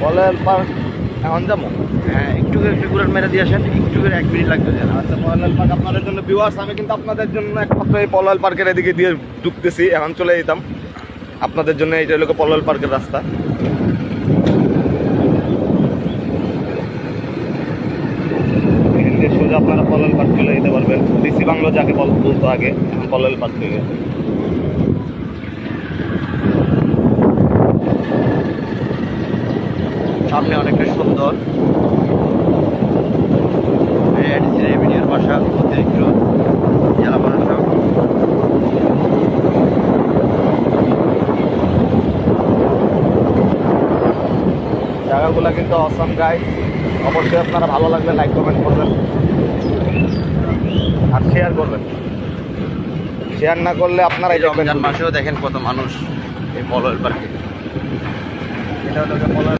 পলাল পার্ক এখন যাবো। হ্যাঁ, একটু ঘুরে মেরে দিয়ে আসেন, একটু করে 1 মিনিট লাগবে। আচ্ছা, পলাল পার্ক আপনাদের জন্য ভিউয়ার্স, আমি কিন্তু আপনাদের জন্য একমাত্র এই পলাল পার্কের এদিকে দিয়ে ঢুকতেছি, এখন চলে যেতাম আপনাদের জন্য। এইটা হলো পলাল পার্কের রাস্তা। এখান দিয়ে সোজা আপনারা পলাল পার্ক চলে যেতে পারবেন। ডিসি বাংলো যাকে বলতো আগে, এখন পলাল পার্ক হয়ে গেছে। সামনে অনেকটা সুন্দর ভিডিওর বাসা, অতিরিক্ত জেলা প্রশাসক। জায়গাগুলো কিন্তু অসম গাইস। অবশ্যই আপনারা ভালো লাগলে লাইক কমেন্ট করবেন আর শেয়ার করবেন। শেয়ার না করলে আপনারাই দেখবেন। রমজান মাসেও দেখেন কত মানুষ এই পলল পার্কে। এটা হলো পলাল